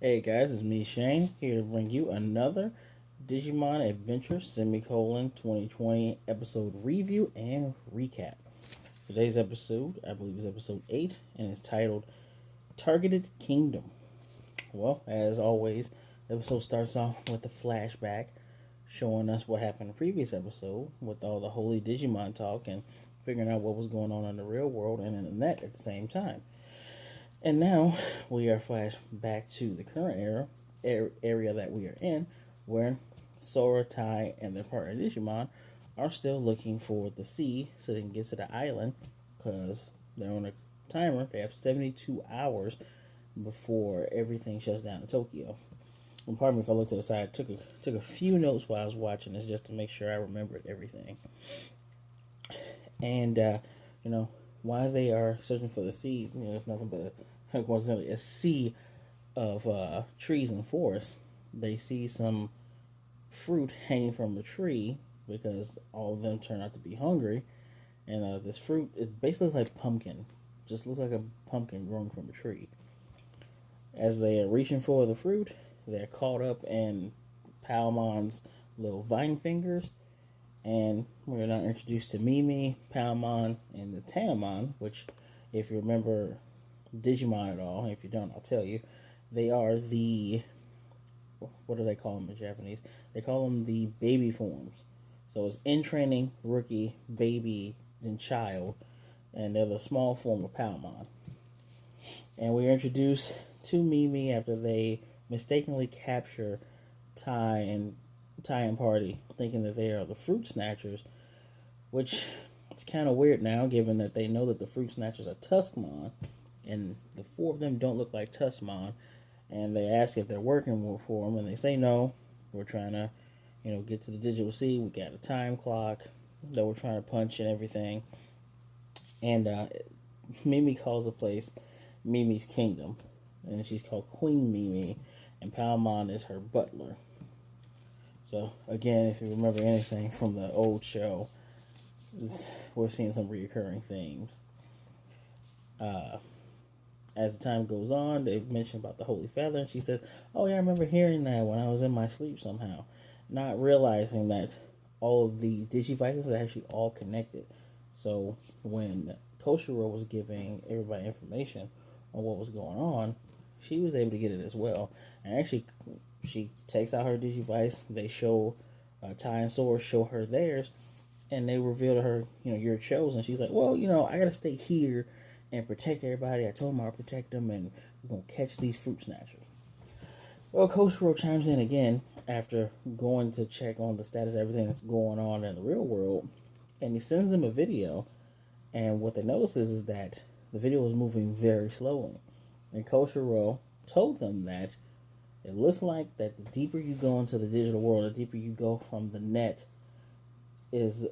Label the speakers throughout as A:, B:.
A: Hey guys, it's me Shane here to bring you another Digimon Adventure 2020 episode review and recap. Today's episode, I believe, is episode 8 and it's titled Targeted Kingdom. Well, as always, the episode starts off with a flashback showing us what happened in the previous episode with all the holy Digimon talk and figuring out what was going on in the real world and in the net at the same time. And now we are flashed back to the current area that we are in, where Sora, Tai, and their partner Digimon are still looking for the sea so they can get to the island because they're on a timer. They have 72 hours before everything shuts down in Tokyo. And pardon me if I look to the side. Took a few notes while I was watching this just to make sure I remembered everything. And you know, while they are searching for the sea, it's nothing but coincidentally a sea of trees and forests. They see some fruit hanging from a tree because all of them turn out to be hungry, and this fruit it basically looks like pumpkin, just looks like a pumpkin growing from a tree. As they are reaching for the fruit, they're caught up in Palmon's little vine fingers, and we're now introduced to Mimi, Palmon, and the Tanamon, which, if you remember Digimon at all, if you don't, I'll tell you, they are the, what do they call them in Japanese? They call them the baby forms. So it's in training, rookie, baby, then child, and they're the small form of Palmon. And we are introduced to Mimi after they mistakenly capture Tai and Party, thinking that they are the fruit snatchers, which it's kind of weird now, given that they know that the fruit snatchers are Tuskmon, and the four of them don't look like Tuskmon. And they ask if they're working for them, and they say no. We're trying to, get to the digital sea. We got a time clock that we're trying to punch and everything. And Mimi calls the place Mimi's Kingdom, and she's called Queen Mimi, and Palmon is her butler. So again, if you remember anything from the old show, we're seeing some reoccurring themes. As the time goes on, they've mentioned about the Holy Feather, and she says, "Oh yeah, I remember hearing that when I was in my sleep somehow," not realizing that all of the Digivices are actually all connected. So when Koshiro was giving everybody information on what was going on, she was able to get it as well. And actually, she takes out her Digivice. They show Tai and Sora show her theirs, and they reveal to her, you're chosen. She's like, well, I gotta stay here and protect everybody. I told them I'll protect them, and we're gonna catch these fruit snatchers. Well, Koshiro chimes in again after going to check on the status of everything that's going on in the real world, and he sends them a video. And what they notice is that the video is moving very slowly. And Koshiro told them that it looks like that the deeper you go into the digital world, the deeper you go from the net, there's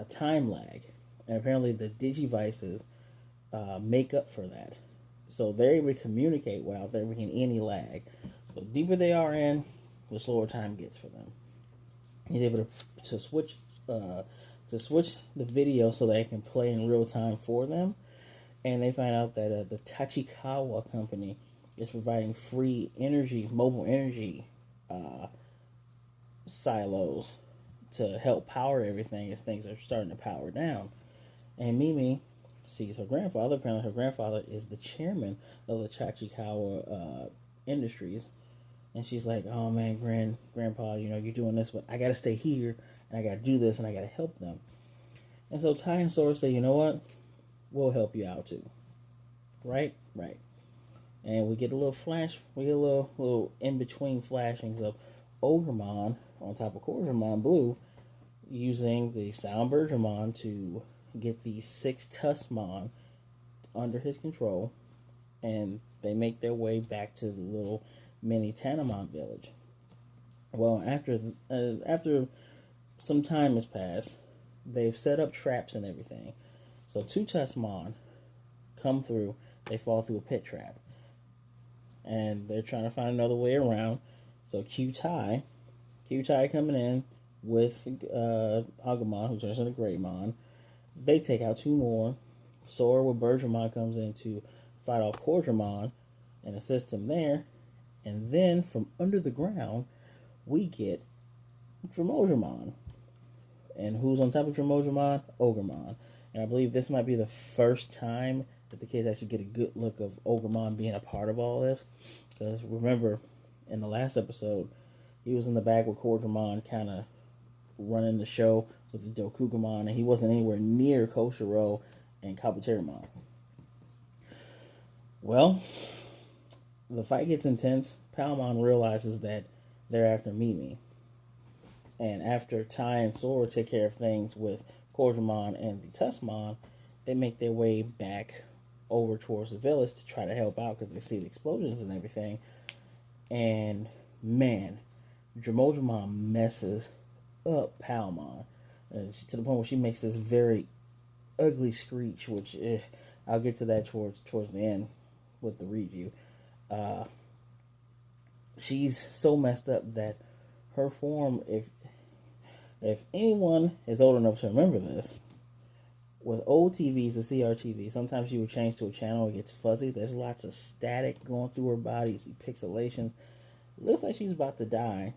A: a time lag. And apparently the Digivices make up for that. So they're able to communicate without there being any lag. So the deeper they are in, the slower time gets for them. He's able to switch the video so they can play in real time for them. And they find out that the Tachikawa company is providing free mobile energy silos to help power everything as things are starting to power down. And Mimi sees her grandfather. Apparently, her grandfather is the chairman of the Tachikawa Industries. And she's like, oh man, grandpa, you're doing this, but I got to stay here, and I got to do this, and I got to help them. And so Tai and Sora say, you know what? We'll help you out too. Right? Right. And we get a little little in-between flashings of Ogremon on top of Corgimon Blue using the Sound Bergermon to get the 6 Tuskmon under his control, and they make their way back to the little mini Tanamon village. Well, after some time has passed, they've set up traps and everything. So 2 Tuskmon come through, they fall through a pit trap. And they're trying to find another way around. So Q-Tai coming in with Agumon, who turns into Greymon. They take out 2 more. Sora with Bergermon comes in to fight off Corgermon and assist him there. And then from under the ground, we get Dromodramon. And who's on top of Dromodramon? Ogremon. And I believe this might be the first time that the kids actually get a good look of Ogremon being a part of all this. Because remember, in the last episode, he was in the back with Cordramon kind of running the show with the Dokugamon, and he wasn't anywhere near Koshiro and Kabuterimon. Well, the fight gets intense. Palmon realizes that they're after Mimi. And after Tai and Sora take care of things with Cordramon and the Tuskmon, they make their way back over towards the village to try to help out because they see the explosions and everything. And man, Dromodramon messes up Palmon to the point where she makes this very ugly screech, which I'll get to that towards the end with the review. She's so messed up that her form, if anyone is old enough to remember this, with old TVs, the CRTV, sometimes she would change to a channel, it gets fuzzy. There's lots of static going through her body. You see pixelations. It looks like she's about to die.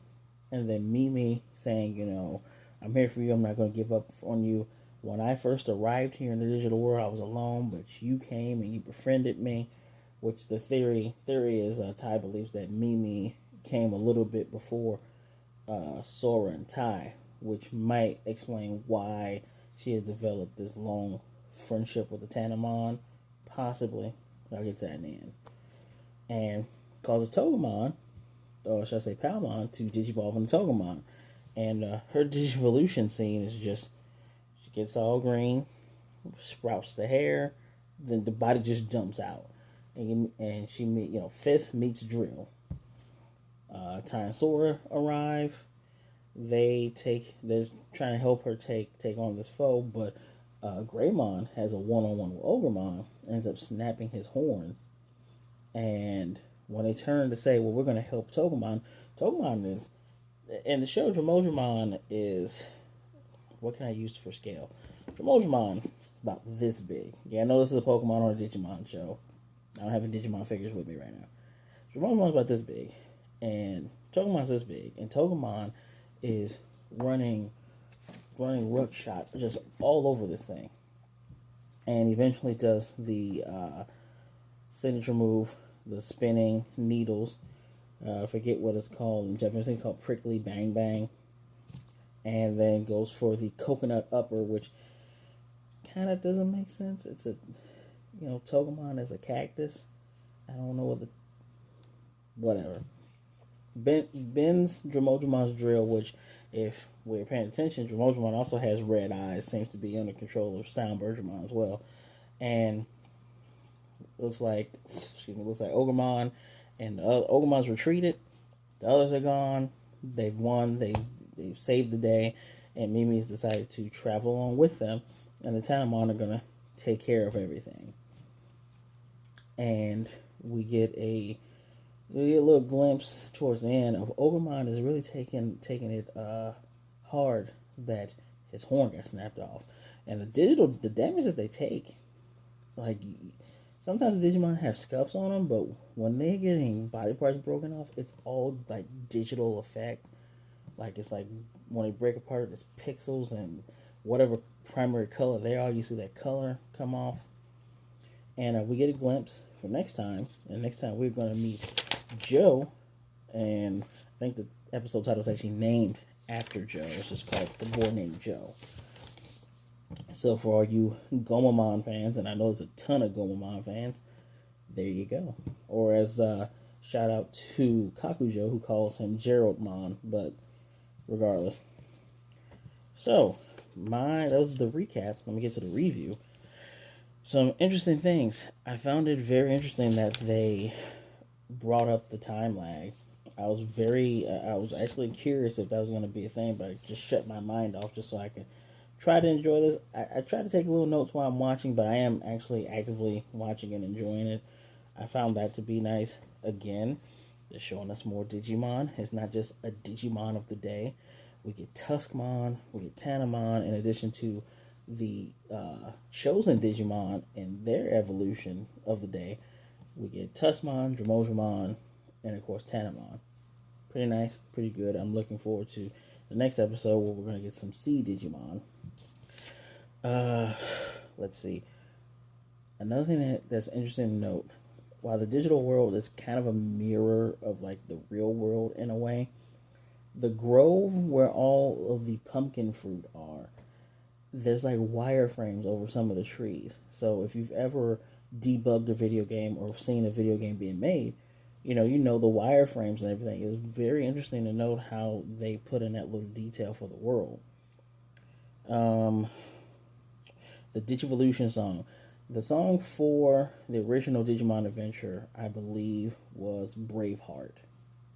A: And then Mimi saying, I'm here for you. I'm not going to give up on you. When I first arrived here in the digital world, I was alone, but you came and you befriended me. Which the theory is, Tai believes that Mimi came a little bit before Sora and Tai, which might explain why she has developed this long friendship with the Tanamon. Possibly. I'll get to that in the end. And causes Togemon, or should I say Palmon, to digivolve into Togemon. And her digivolution scene is just, she gets all green, sprouts the hair, then the body just jumps out. And she Fist meets Drill. Tai and Sora arrive. They're trying to help her take on this foe, but Greymon has a one-on-one with Ogremon, ends up snapping his horn. And when they turn to say, well, we're going to help Togemon is, in the show, Dromodramon is, what can I use for scale? Dromodramon is about this big. Yeah, I know this is a Pokemon on a Digimon show. I don't have any Digimon figures with me right now. Dromodemon's about this big, and Togemon's this big, and Togemon is running Rookshot just all over this thing, and eventually does the signature move, the spinning needles. I forget what it's called in Japanese. It's called Prickly Bang Bang, and then goes for the coconut upper, which kind of doesn't make sense. It's a Togemon is a cactus. I don't know whatever. Bends Dromodramon's drill, which, if we're paying attention, Dromodramon also has red eyes, seems to be under control of Soundbirdramon as well. And looks like Ogremon and Ogremon's retreated. The others are gone. They've won. They've saved the day, and Mimi's decided to travel along with them. And the Tanamon are gonna take care of everything. And we get a little glimpse towards the end of Ogremon is really taking it hard that his horn got snapped off, and the damage that they take, like sometimes Digimon have scuffs on them, but when they're getting body parts broken off, it's all like digital effect. Like it's like when they break apart, it's pixels and whatever primary color they are, you see that color come off. And we get a glimpse for next time. And next time we're going to meet Joe. And I think the episode title is actually named after Joe. It's just called The Boy Named Joe. So for all you Gomamon fans, and I know there's a ton of Gomamon fans, there you go. Or as shout out to Kakujo, who calls him Geraldmon, but regardless. So that was the recap. Let me get to the review. Some interesting things. I found it very interesting that they brought up the time lag. I was actually curious if that was going to be a thing, but I just shut my mind off just so I could try to enjoy this. I try to take little notes while I'm watching, but I am actually actively watching and enjoying it. I found that to be nice. Again, they're showing us more Digimon. It's not just a Digimon of the day. We get Tuskmon, we get Tanamon, in addition to the chosen Digimon and their evolution of the day. We get Tuskmon, Dromodramon, and of course Tanamon. Pretty nice, pretty good. I'm looking forward to the next episode where we're gonna get some Sea Digimon. Uh, let's see. Another thing that's interesting to note, while the digital world is kind of a mirror of like the real world in a way, the grove where all of the pumpkin fruit are, there's like wireframes over some of the trees. So if you've ever debugged a video game or seen a video game being made, you know the wireframes and everything. It's very interesting to note how they put in that little detail for the world. Um, the Digivolution song. The song for the original Digimon Adventure, I believe, was Braveheart.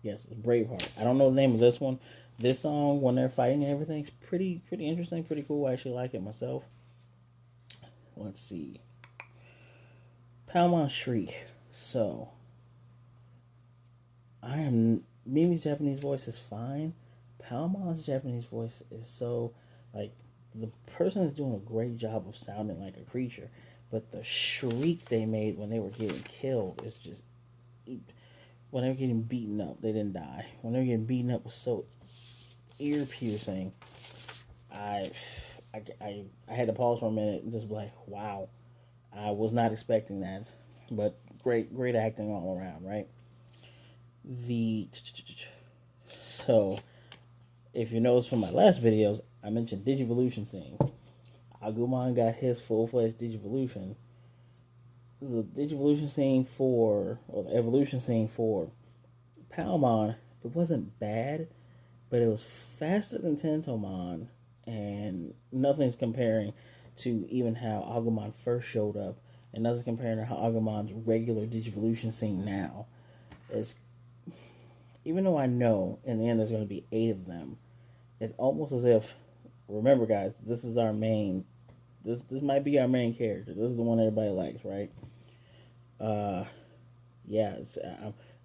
A: Yes, it's Braveheart. I don't know the name of this one. This song, when they're fighting and everything's pretty interesting, pretty cool. I actually like it myself. Let's see. Palmon Shriek. So, I am Mimi's Japanese voice is fine. Palmon's Japanese voice is so like the person is doing a great job of sounding like a creature, but the shriek they made when they were getting killed is just when they were getting beaten up, they didn't die. When they were getting beaten up was so ear piercing. I, I had to pause for a minute and just be like, wow, I was not expecting that, but great acting all around, right? The so if you notice from my last videos, I mentioned Digivolution scenes. Agumon got his full-fledged Digivolution. The Digivolution scene or the evolution scene for Palmon, it wasn't bad, but it was faster than Tentomon, and nothing's comparing to even how Agumon first showed up, and nothing's comparing to how Agumon's regular Digivolution scene now. It's even though I know in the end there's going to be 8 of them, it's almost as if, remember guys, this is our main, this might be our main character. This is the one everybody likes, right? Uh, yeah,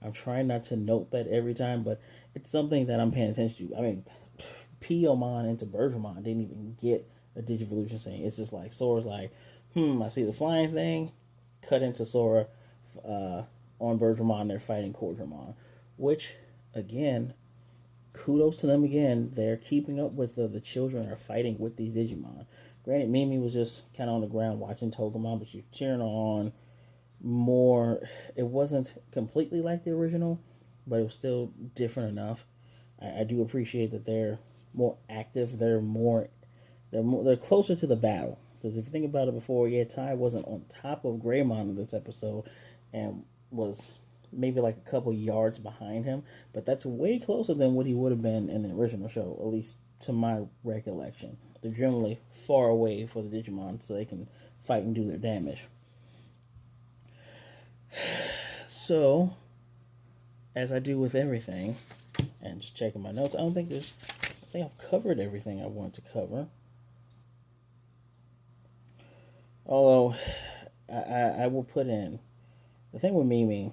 A: I'm trying not to note that every time, but it's something that I'm paying attention to. I mean, Piomon into Bergermon didn't even get a Digivolution scene. It's just like Sora's like, I see the flying thing, cut into Sora on Bergermon, they're fighting Cordramon, which, again, kudos to them again. They're keeping up with the children are fighting with these Digimon. Granted, Mimi was just kind of on the ground watching Togemon, but you're cheering on more. It wasn't completely like the original, but it was still different enough. I do appreciate that they're more active. They're closer to the battle. Because if you think about it before, yeah, Ty wasn't on top of Greymon in this episode, and was maybe like a couple yards behind him, but that's way closer than what he would have been in the original show, at least to my recollection. They're generally far away for the Digimon so they can fight and do their damage. So, as I do with everything, and just checking my notes, I think I've covered everything I want to cover. Although, I will put in the thing with Mimi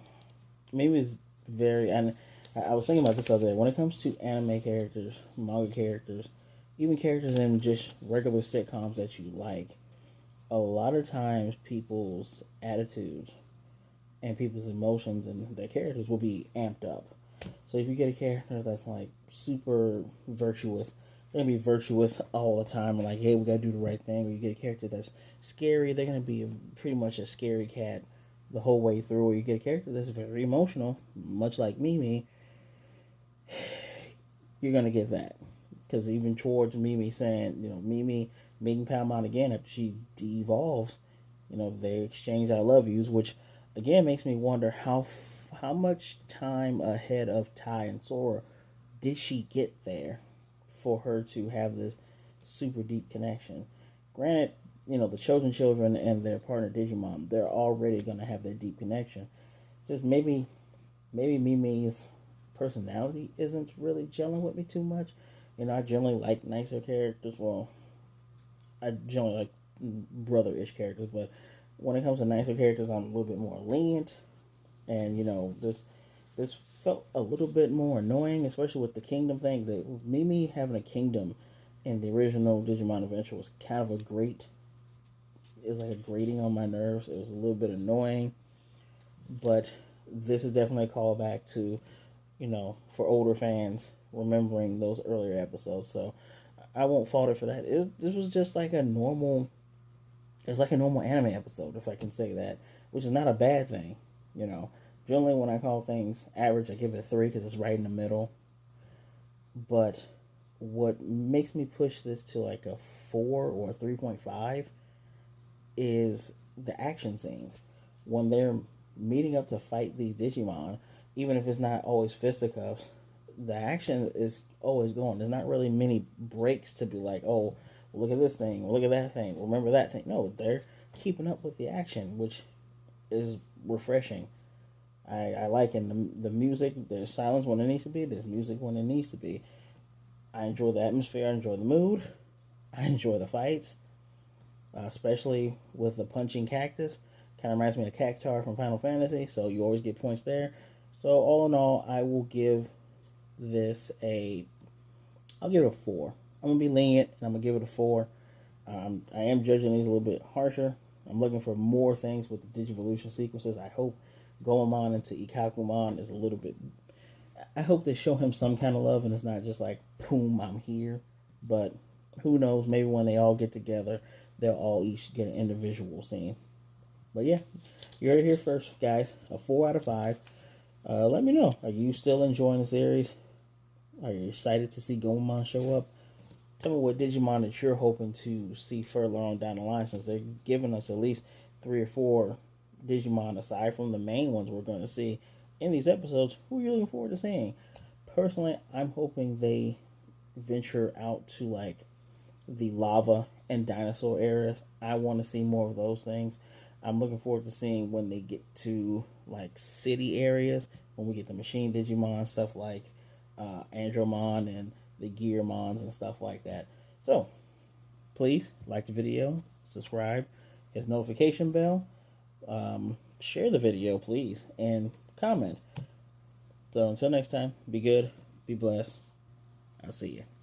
A: is very, and I was thinking about this other day. When it comes to anime characters, manga characters, even characters in just regular sitcoms that you like, a lot of times people's attitudes and people's emotions and their characters will be amped up. So if you get a character that's like super virtuous, they're gonna be virtuous all the time, and like, hey, we gotta do the right thing. Or you get a character that's scary, they're gonna be pretty much a scary cat the whole way through. Or you get a character that's very emotional, much like Mimi, you're gonna get that. Because even towards Mimi saying, Mimi meeting Palmon again after she evolves, they exchange "I love yous," which again makes me wonder how much time ahead of Tai and Sora did she get there for her to have this super deep connection. Granted, the chosen children and their partner Digimon, they're already going to have that deep connection. It's just maybe Mimi's personality isn't really gelling with me too much. I generally like nicer characters. Well, I generally like brother-ish characters, but when it comes to nicer characters, I'm a little bit more lenient. And this felt a little bit more annoying, especially with the kingdom thing. That Mimi having a kingdom in the original Digimon Adventure was kind of it was like a grating on my nerves. It was a little bit annoying, but this is definitely a callback to, for older fans remembering those earlier episodes. So I won't fault it for that. This was just like a normal. It's like a normal anime episode, if I can say that, which is not a bad thing. You know, generally when I call things average, I give it a 3 because it's right in the middle. But what makes me push this to like a 4 or a 3.5 is the action scenes when they're meeting up to fight these Digimon. Even if it's not always fisticuffs, the action is always going. There's not really many breaks to be like, oh, look at this thing, look at that thing, remember that thing. No, they're keeping up with the action, which is refreshing. I like in the music. There's silence when it needs to be. There's music when it needs to be. I enjoy the atmosphere. I enjoy the mood. I enjoy the fights, especially with the punching cactus. Kind of reminds me of Cactar from Final Fantasy, so you always get points there. So all in all, I will give this a. I'll give it a 4. I'm gonna be lenient, and I'm gonna give it a 4. I am judging these a little bit harsher. I'm looking for more things with the Digivolution sequences. I hope Goemon into Ikakumon is a little bit. I hope they show him some kind of love, and it's not just like, boom, I'm here. But who knows? Maybe when they all get together, they'll all each get an individual scene. But yeah, you heard it here first, guys. A 4 out of 5. Let me know. Are you still enjoying the series? Are you excited to see Goemon show up? Tell me what Digimon that you're hoping to see further on down the line, since they're giving us at least 3 or 4 Digimon aside from the main ones we're going to see in these episodes. Who are you looking forward to seeing? Personally, I'm hoping they venture out to like the lava and dinosaur areas. I want to see more of those things. I'm looking forward to seeing when they get to like city areas, when we get the machine Digimon, stuff like Andromon and the Gearmons and stuff like that. So please like the video, subscribe, hit the notification bell, share the video, please, and comment. So until next time, be good, be blessed. I'll see you.